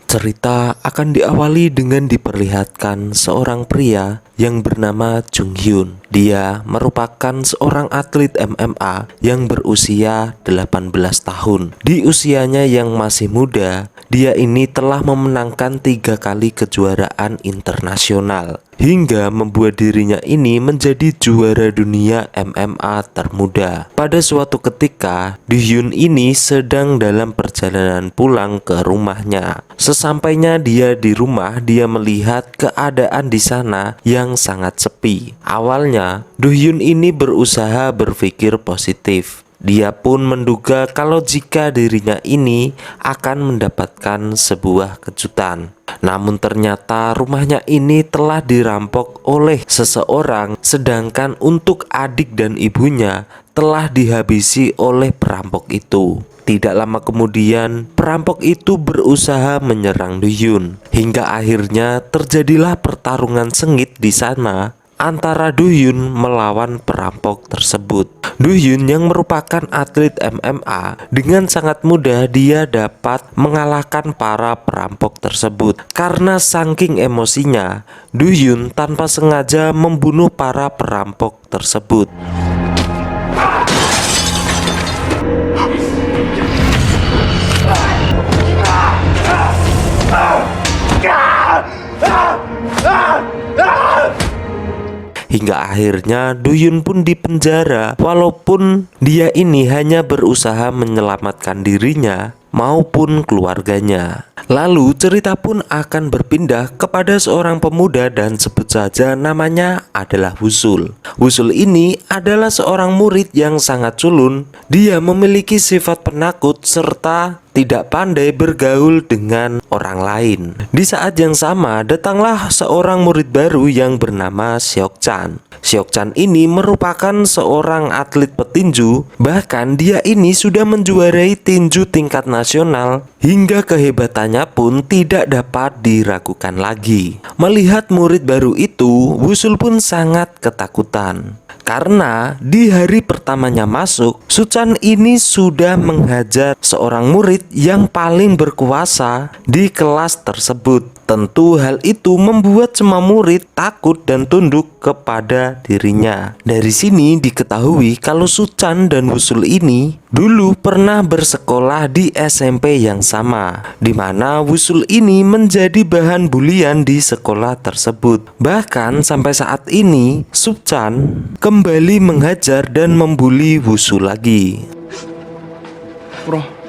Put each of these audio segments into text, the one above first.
Cerita akan diawali dengan diperlihatkan seorang pria yang bernama Jung Hyun. Dia merupakan seorang atlet MMA yang berusia 18 tahun. Di usianya yang masih muda, dia ini telah memenangkan 3 kali kejuaraan internasional hingga membuat dirinya ini menjadi juara dunia MMA termuda. Pada suatu ketika, Hyun ini sedang dalam perjalanan pulang ke rumahnya. Sesampainya dia di rumah, dia melihat keadaan di sana yang sangat sepi. Awalnya, Hyun ini berusaha berpikir positif. Dia pun menduga kalau jika dirinya ini akan mendapatkan sebuah kejutan. Namun ternyata rumahnya ini telah dirampok oleh seseorang, sedangkan untuk adik dan ibunya telah dihabisi oleh perampok itu. Tidak lama kemudian, perampok itu berusaha menyerang Hyun. Hingga akhirnya terjadilah pertarungan sengit di sana antara Hyun melawan perampok tersebut. Hyun yang merupakan atlet MMA, dengan sangat mudah dia dapat mengalahkan para perampok tersebut. Karena saking emosinya, Hyun tanpa sengaja membunuh para perampok tersebut. Hingga akhirnya Hyun pun dipenjara, walaupun dia ini hanya berusaha menyelamatkan dirinya maupun keluarganya. Lalu cerita pun akan berpindah kepada seorang pemuda dan sebut saja namanya adalah Wusul. Wusul ini adalah seorang murid yang sangat culun. Dia memiliki sifat penakut serta tidak pandai bergaul dengan orang lain. Di saat yang sama datanglah seorang murid baru yang bernama Seok-chan. Seok-chan ini merupakan seorang atlet petinju. Bahkan dia ini sudah menjuarai tinju tingkat nasional, hingga kehebatannya pun tidak dapat diragukan lagi. Melihat murid baru itu, Wusul pun sangat ketakutan. Karena di hari pertamanya masuk, Suchan ini sudah menghajar seorang murid yang paling berkuasa di kelas tersebut. Tentu hal itu membuat semua murid takut dan tunduk kepada dirinya. Dari sini diketahui kalau Suchan dan Wusul ini dulu pernah bersekolah di SMP yang sama, di mana Wusul ini menjadi bahan bulian di sekolah tersebut. Bahkan sampai saat ini Suchan kembali menghajar dan membuli Wusul lagi. Bro.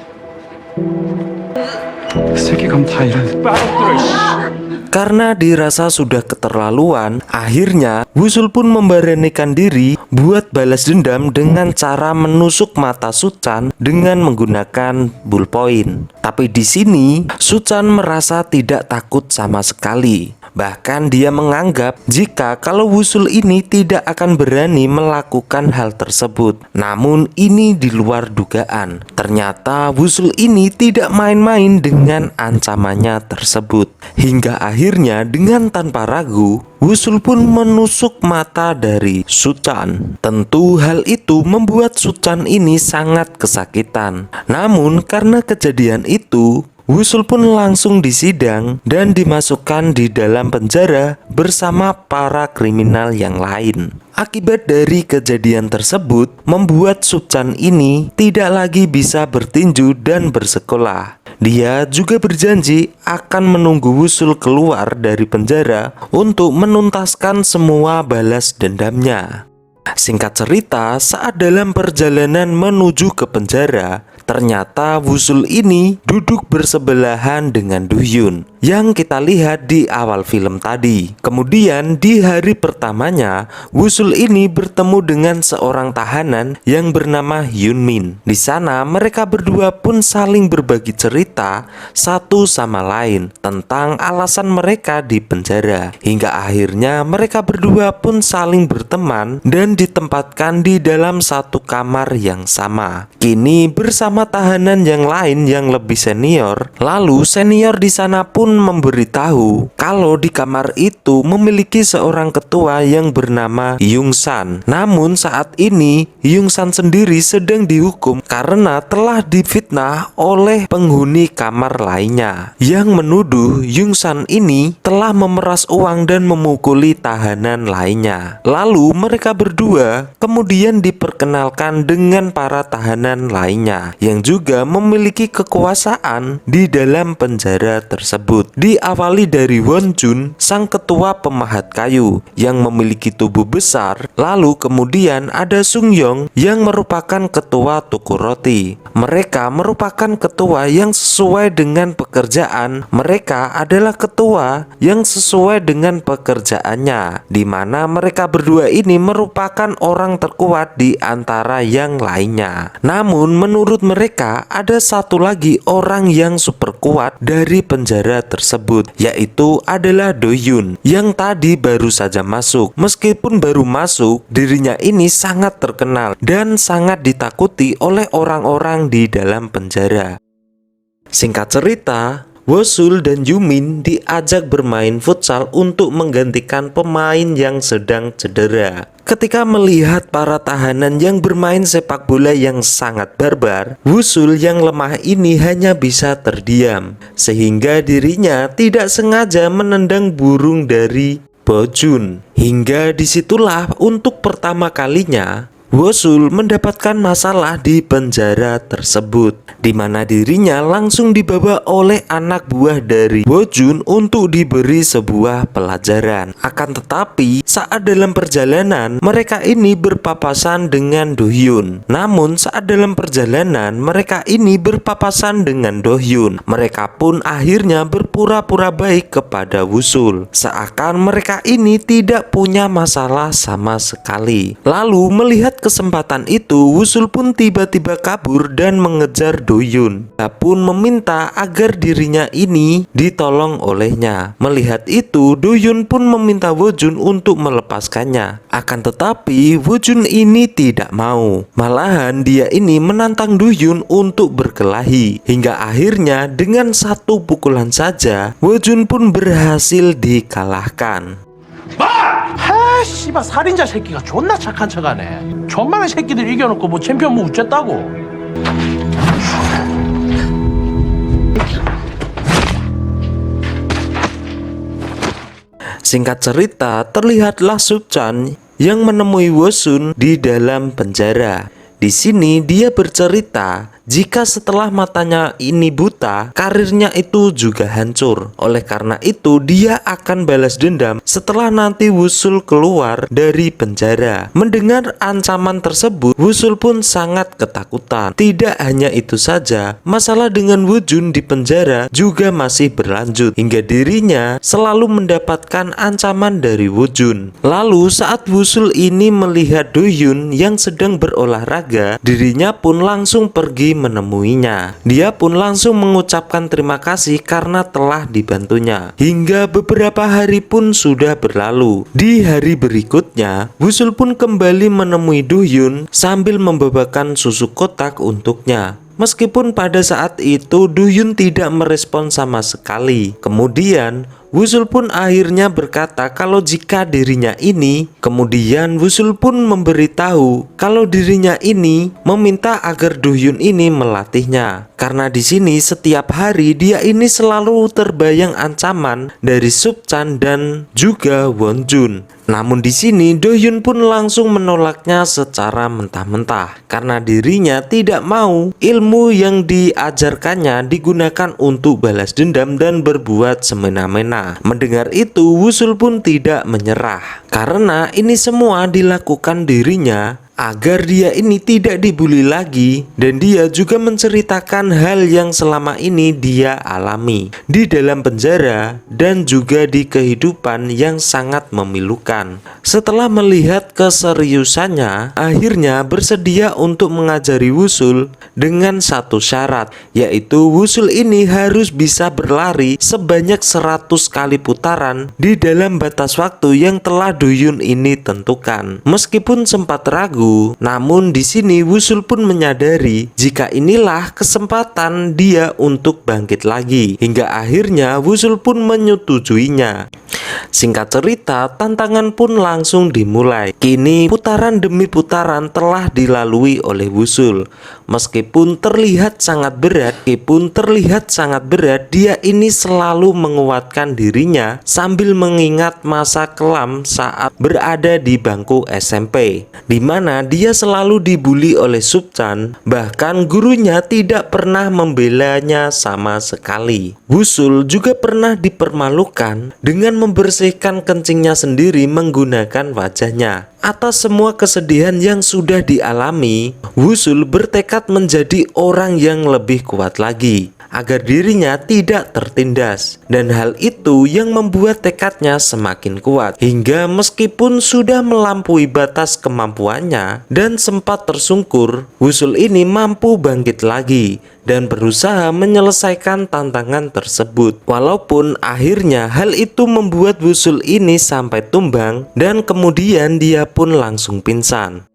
Karena dirasa sudah keterlaluan, akhirnya Wusul pun memberanikan diri buat balas dendam dengan cara menusuk mata Suchan dengan menggunakan ballpoint. Tapi di sini Suchan merasa tidak takut sama sekali. Bahkan dia menganggap jika kalau Wusul ini tidak akan berani melakukan hal tersebut. Namun ini di luar dugaan. Ternyata Wusul ini tidak main-main dengan ancamannya tersebut. Hingga akhirnya dengan tanpa ragu, Wusul pun menusuk mata dari Suchan. Tentu hal itu membuat Suchan ini sangat kesakitan. Namun karena kejadian itu, Wusul pun langsung disidang dan dimasukkan di dalam penjara bersama para kriminal yang lain. Akibat dari kejadian tersebut membuat Suchan ini tidak lagi bisa bertinju dan bersekolah. Dia juga berjanji akan menunggu Wusul keluar dari penjara untuk menuntaskan semua balas dendamnya. Singkat cerita, saat dalam perjalanan menuju ke penjara, ternyata Wusul ini duduk bersebelahan dengan Hyun yang kita lihat di awal film tadi. Kemudian di hari pertamanya, Wusul ini bertemu dengan seorang tahanan yang bernama Hyun Min. Di sana mereka berdua pun saling berbagi cerita satu sama lain tentang alasan mereka di penjara. Hingga akhirnya mereka berdua pun saling berteman dan ditempatkan di dalam satu kamar yang sama. Kini bersama bersama tahanan yang lain yang lebih senior. Lalu senior di sana pun memberitahu kalau di kamar itu memiliki seorang ketua yang bernama Hyung San. Namun saat ini Hyung San sendiri sedang dihukum karena telah difitnah oleh penghuni kamar lainnya yang menuduh Hyung San ini telah memeras uang dan memukuli tahanan lainnya. Lalu mereka berdua kemudian diperkenalkan dengan para tahanan lainnya yang juga memiliki kekuasaan di dalam penjara tersebut. Diawali dari Won Jun, sang ketua pemahat kayu yang memiliki tubuh besar. Lalu kemudian ada Sung Yong yang merupakan ketua toko roti. Mereka merupakan ketua yang sesuai dengan pekerjaan. Mereka adalah ketua yang sesuai dengan pekerjaannya, di mana mereka berdua ini merupakan orang terkuat di antara yang lainnya. Namun menurut mereka ada satu lagi orang yang super kuat dari penjara tersebut, yaitu adalah Do Hyun yang tadi baru saja masuk. Meskipun baru masuk, dirinya ini sangat terkenal dan sangat ditakuti oleh orang-orang di dalam penjara. Singkat cerita, Wosul dan Yumin diajak bermain futsal untuk menggantikan pemain yang sedang cedera. Ketika melihat para tahanan yang bermain sepak bola yang sangat barbar, Wosul yang lemah ini hanya bisa terdiam, sehingga dirinya tidak sengaja menendang burung dari Bojun. Hingga disitulah untuk pertama kalinya Wosul mendapatkan masalah di penjara tersebut, di mana dirinya langsung dibawa oleh anak buah dari Wojun untuk diberi sebuah pelajaran. Akan tetapi saat dalam perjalanan mereka ini berpapasan dengan Do Hyun. Namun saat dalam perjalanan mereka ini berpapasan dengan Do Hyun, mereka pun akhirnya berpura-pura baik kepada Wosul, seakan mereka ini tidak punya masalah sama sekali. Lalu melihat kesempatan itu, Wosul pun tiba-tiba kabur dan mengejar Do Hyun. Dia pun meminta agar dirinya ini ditolong olehnya. Melihat itu, Do Hyun pun meminta Wojun untuk melepaskannya. Akan tetapi Wojun ini tidak mau. Malahan dia ini menantang Do Hyun untuk berkelahi. Hingga akhirnya dengan satu pukulan saja Wojun pun berhasil dikalahkan. 아, 씨발 살인자 새끼가 존나 착한 척하네. 천만의 새끼들 이겨놓고 뭐 챔피언 뭐 우쨌다고. Singkat cerita, terlihatlah Subchan yang menemui Wosun di dalam penjara. Di sini dia bercerita jika setelah matanya ini buta, karirnya itu juga hancur. Oleh karena itu, dia akan balas dendam setelah nanti Wosul keluar dari penjara. Mendengar ancaman tersebut, Wosul pun sangat ketakutan. Tidak hanya itu saja, masalah dengan Wojun di penjara juga masih berlanjut, hingga dirinya selalu mendapatkan ancaman dari Wojun. Lalu saat Wosul ini melihat Do Hyun yang sedang berolahraga, dirinya pun langsung pergi menemuinya. Dia pun langsung mengucapkan terima kasih karena telah dibantunya. Hingga beberapa hari pun sudah berlalu. Di hari berikutnya, Wosul pun kembali menemui Do Hyun sambil membawakan susu kotak untuknya. Meskipun pada saat itu Do Hyun tidak merespon sama sekali. Kemudian Wosul pun akhirnya berkata kalau jika dirinya ini, kemudian Wosul pun memberitahu kalau dirinya ini meminta agar Do Hyun ini melatihnya. Karena di sini setiap hari dia ini selalu terbayang ancaman dari Subchan dan juga Wonjun. Namun di sini Do Hyun pun langsung menolaknya secara mentah-mentah karena dirinya tidak mau ilmu yang diajarkannya digunakan untuk balas dendam dan berbuat semena-mena. Mendengar itu, Wosul pun tidak menyerah karena ini semua dilakukan dirinya agar dia ini tidak dibully lagi, dan dia juga menceritakan hal yang selama ini dia alami di dalam penjara dan juga di kehidupan yang sangat memilukan. Setelah melihat keseriusannya, akhirnya bersedia untuk mengajari Wosul dengan satu syarat, yaitu Wosul ini harus bisa berlari sebanyak 100 kali putaran di dalam batas waktu yang telah Do Hyun ini tentukan. Meskipun sempat ragu, itu. Namun di sini Wusul pun menyadari jika inilah kesempatan dia untuk bangkit lagi. Hingga akhirnya Wusul pun menyetujuinya. Singkat cerita, tantangan pun langsung dimulai. Kini putaran demi putaran telah dilalui oleh Wusul. Meskipun terlihat sangat berat, dia ini selalu menguatkan dirinya sambil mengingat masa kelam saat berada di bangku SMP, di mana dia selalu dibully oleh Subchan. Bahkan gurunya tidak pernah membelanya sama sekali. Wusul juga pernah dipermalukan dengan membersihkan kencingnya sendiri menggunakan wajahnya. Atas semua kesedihan yang sudah dialami, Wusul bertekad menjadi orang yang lebih kuat lagi agar dirinya tidak tertindas. Dan hal itu yang membuat tekadnya semakin kuat. Hingga meskipun sudah melampaui batas kemampuannya dan sempat tersungkur, Wusul ini mampu bangkit lagi dan berusaha menyelesaikan tantangan tersebut. Walaupun akhirnya hal itu membuat Wusul ini sampai tumbang dan kemudian dia pun langsung pingsan.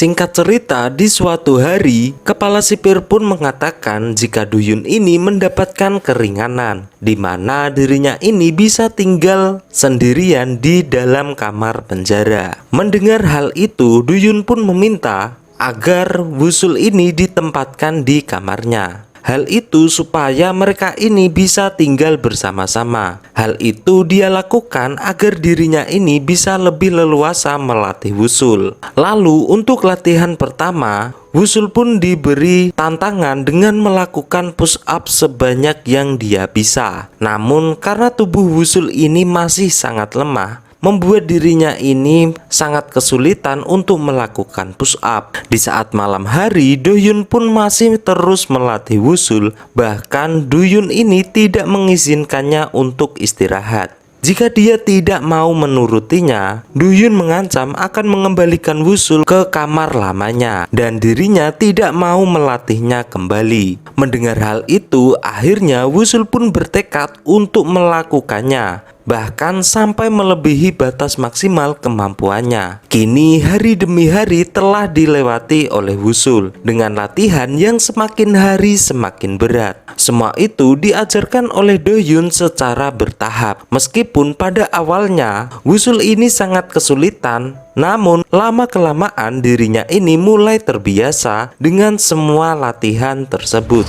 Singkat cerita, di suatu hari, kepala sipir pun mengatakan jika Duyun ini mendapatkan keringanan, di mana dirinya ini bisa tinggal sendirian di dalam kamar penjara. Mendengar hal itu, Duyun pun meminta agar Wusul ini ditempatkan di kamarnya. Hal itu supaya mereka ini bisa tinggal bersama-sama. Hal itu dia lakukan agar dirinya ini bisa lebih leluasa melatih Wusul. Lalu untuk latihan pertama, Wusul pun diberi tantangan dengan melakukan push up sebanyak yang dia bisa. Namun karena tubuh Wusul ini masih sangat lemah, membuat dirinya ini sangat kesulitan untuk melakukan push up. Di saat malam hari, Doyun pun masih terus melatih Wusul. Bahkan Doyun ini tidak mengizinkannya untuk istirahat. Jika dia tidak mau menurutinya, Doyun mengancam akan mengembalikan Wusul ke kamar lamanya dan dirinya tidak mau melatihnya kembali. Mendengar hal itu, akhirnya Wusul pun bertekad untuk melakukannya, bahkan sampai melebihi batas maksimal kemampuannya. Kini hari demi hari telah dilewati oleh Wusul dengan latihan yang semakin hari semakin berat. Semua itu diajarkan oleh Doyun secara bertahap. Meskipun pada awalnya Wusul ini sangat kesulitan, namun lama-kelamaan dirinya ini mulai terbiasa dengan semua latihan tersebut.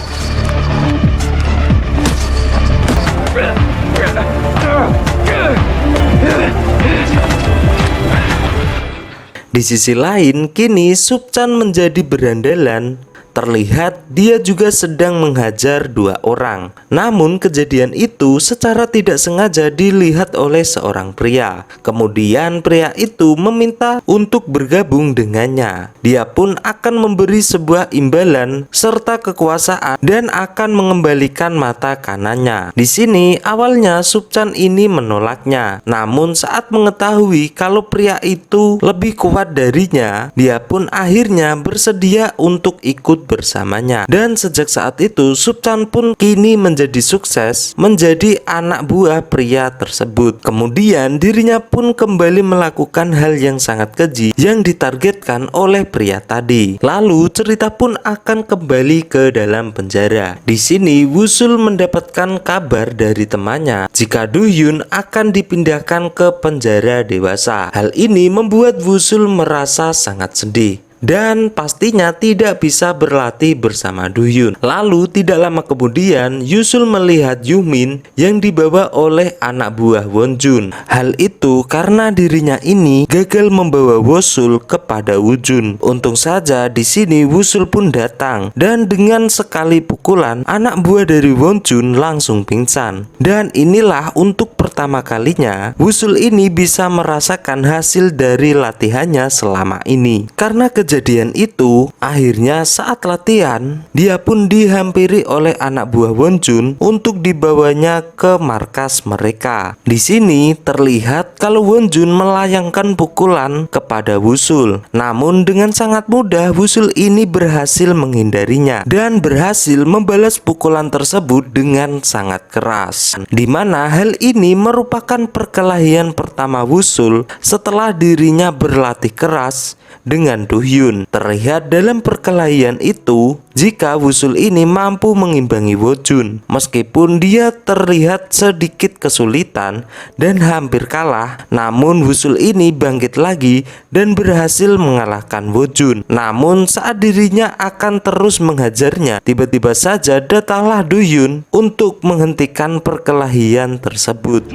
Di sisi lain, kini Subchan menjadi berandalan. Terlihat dia juga sedang menghajar dua orang. Namun kejadian itu secara tidak sengaja dilihat oleh seorang pria. Kemudian pria itu meminta untuk bergabung dengannya. Dia pun akan memberi sebuah imbalan serta kekuasaan dan akan mengembalikan mata kanannya. Di sini awalnya Subchan ini menolaknya. Namun saat mengetahui kalau pria itu lebih kuat darinya, dia pun akhirnya bersedia untuk ikut bersamanya. Dan sejak saat itu Subchan pun kini menjadi sukses menjadi anak buah pria tersebut. Kemudian dirinya pun kembali melakukan hal yang sangat keji yang ditargetkan oleh pria tadi. Lalu cerita pun akan kembali ke dalam penjara. Di sini Wusul mendapatkan kabar dari temannya jika Doyun akan dipindahkan ke penjara dewasa. Hal ini membuat Wusul merasa sangat sedih dan pastinya tidak bisa berlatih bersama Doyun. Lalu tidak lama kemudian Wusul melihat Yumin yang dibawa oleh anak buah Wonjun. Hal itu karena dirinya ini gagal membawa Wusul kepada Wujun. Untung saja di sini Wusul pun datang dan dengan sekali pukulan anak buah dari Wonjun langsung pingsan. Dan inilah untuk pertama kalinya Wusul ini bisa merasakan hasil dari latihannya selama ini. Karena kejadian kejadian itu, akhirnya saat latihan, dia pun dihampiri oleh anak buah Wonjun untuk dibawanya ke markas mereka. Di sini terlihat kalau Wonjun melayangkan pukulan kepada Wusul. Namun dengan sangat mudah Wusul ini berhasil menghindarinya dan berhasil membalas pukulan tersebut dengan sangat keras. Di mana hal ini merupakan perkelahian pertama Wusul setelah dirinya berlatih keras dengan Do Hyun. Terlihat dalam perkelahian itu jika Wusul ini mampu mengimbangi Wojun. Meskipun dia terlihat sedikit kesulitan dan hampir kalah, namun Wusul ini bangkit lagi dan berhasil mengalahkan Wojun. Namun saat dirinya akan terus menghajarnya, tiba-tiba saja datanglah Do Hyun untuk menghentikan perkelahian tersebut.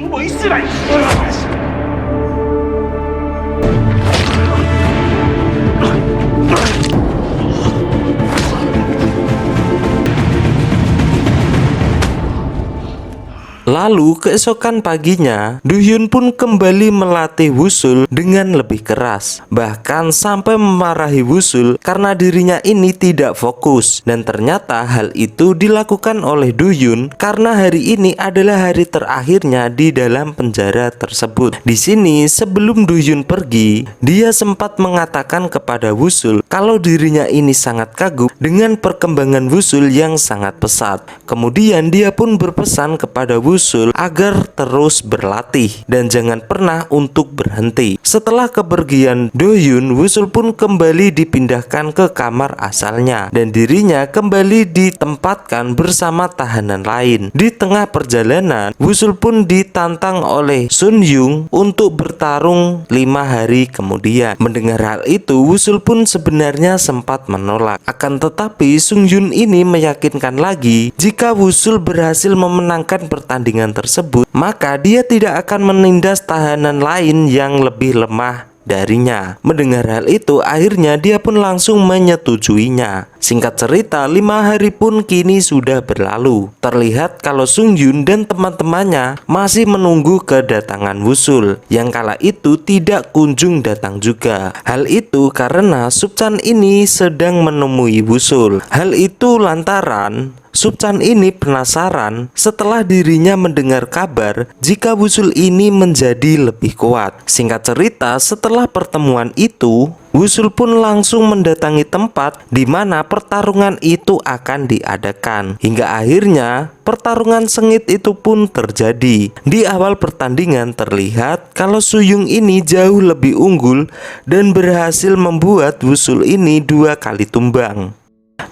Lalu keesokan paginya, Do Hyun pun kembali melatih Wusul dengan lebih keras. Bahkan sampai memarahi Wusul karena dirinya ini tidak fokus. Dan ternyata hal itu dilakukan oleh Do Hyun karena hari ini adalah hari terakhirnya di dalam penjara tersebut. Di sini sebelum Do Hyun pergi, dia sempat mengatakan kepada Wusul kalau dirinya ini sangat kagum dengan perkembangan Wusul yang sangat pesat. Kemudian dia pun berpesan kepada Wusul agar terus berlatih dan jangan pernah untuk berhenti. Setelah kepergian Do Hyun, Wusul pun kembali dipindahkan ke kamar asalnya dan dirinya kembali ditempatkan bersama tahanan lain. Di tengah perjalanan, Wusul pun ditantang oleh Sun Yung untuk bertarung 5 hari kemudian. Mendengar hal itu, Wusul pun sebenarnya sempat menolak. Akan tetapi Sun Yung ini meyakinkan lagi jika Wusul berhasil memenangkan pertandingan tersebut, maka dia tidak akan menindas tahanan lain yang lebih lemah darinya. Mendengar hal itu, akhirnya dia pun langsung menyetujuinya. Singkat cerita, 5 hari pun kini sudah berlalu. Terlihat kalau Sung Yun dan teman-temannya masih menunggu kedatangan Wusul, yang kala itu tidak kunjung datang juga. Hal itu karena Subchan ini sedang menemui Wusul. Hal itu lantaran Subchan ini penasaran setelah dirinya mendengar kabar jika Wusul ini menjadi lebih kuat. Singkat cerita, setelah pertemuan itu, Wusul pun langsung mendatangi tempat di mana pertarungan itu akan diadakan. Hingga akhirnya pertarungan sengit itu pun terjadi. Di awal pertandingan terlihat kalau Suyung ini jauh lebih unggul dan berhasil membuat Wusul ini 2 kali tumbang.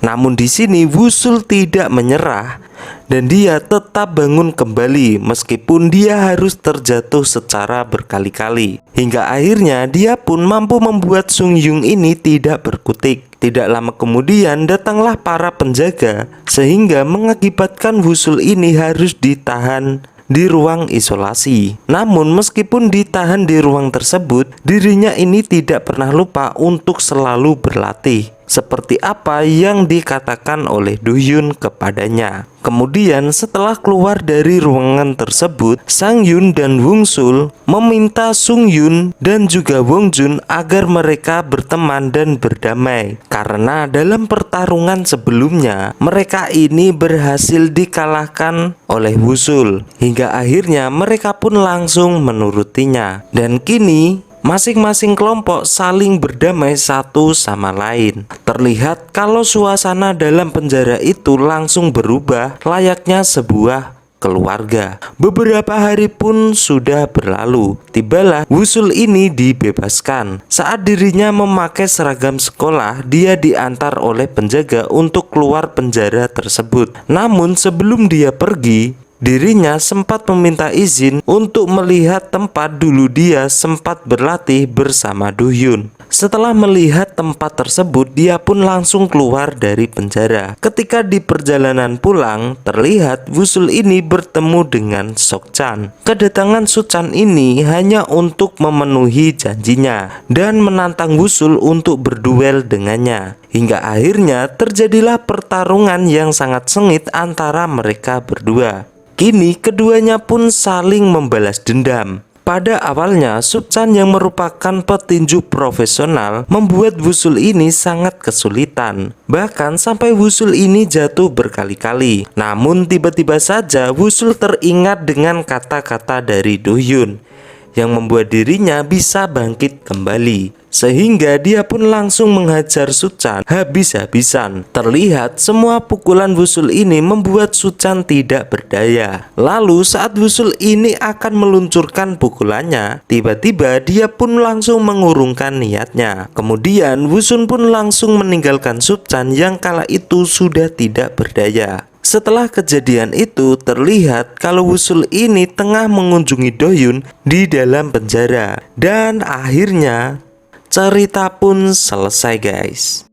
Namun di sini Wusul tidak menyerah dan dia tetap bangun kembali meskipun dia harus terjatuh secara berkali-kali. Hingga akhirnya dia pun mampu membuat Sung Yung ini tidak berkutik. Tidak lama kemudian datanglah para penjaga sehingga mengakibatkan Wusul ini harus ditahan di ruang isolasi. Namun meskipun ditahan di ruang tersebut, dirinya ini tidak pernah lupa untuk selalu berlatih, seperti apa yang dikatakan oleh Do Hyun kepadanya. Kemudian setelah keluar dari ruangan tersebut, Sang Yun dan Wung Sul meminta Sung Yun dan juga Wong Jun agar mereka berteman dan berdamai. Karena dalam pertarungan sebelumnya, mereka ini berhasil dikalahkan oleh Wusul. Hingga akhirnya mereka pun langsung menurutinya. Dan kini masing-masing kelompok saling berdamai satu sama lain. Terlihat kalau suasana dalam penjara itu langsung berubah layaknya sebuah keluarga. Beberapa hari pun sudah berlalu. Tibalah Wusul ini dibebaskan. Saat dirinya memakai seragam sekolah, dia diantar oleh penjaga untuk keluar penjara tersebut. Namun sebelum dia pergi, dirinya sempat meminta izin untuk melihat tempat dulu dia sempat berlatih bersama Do Hyun. Setelah melihat tempat tersebut, dia pun langsung keluar dari penjara. Ketika di perjalanan pulang, terlihat Wusul ini bertemu dengan Sokchan. Kedatangan Sokchan ini hanya untuk memenuhi janjinya dan menantang Wusul untuk berduel dengannya. Hingga akhirnya terjadilah pertarungan yang sangat sengit antara mereka berdua. Kini keduanya pun saling membalas dendam. Pada awalnya, Suchan yang merupakan petinju profesional membuat wusul ini sangat kesulitan. Bahkan sampai wusul ini jatuh berkali-kali. Namun tiba-tiba saja wusul teringat dengan kata-kata dari Do-hyun yang membuat dirinya bisa bangkit kembali. Sehingga dia pun langsung menghajar Suchan habis-habisan. Terlihat semua pukulan wusul ini membuat Suchan tidak berdaya. Lalu saat wusul ini akan meluncurkan pukulannya, tiba-tiba dia pun langsung mengurungkan niatnya. Kemudian wusul pun langsung meninggalkan Suchan yang kala itu sudah tidak berdaya. Setelah kejadian itu, terlihat kalau wusul ini tengah mengunjungi Do-hyun di dalam penjara. Dan akhirnya cerita pun selesai guys.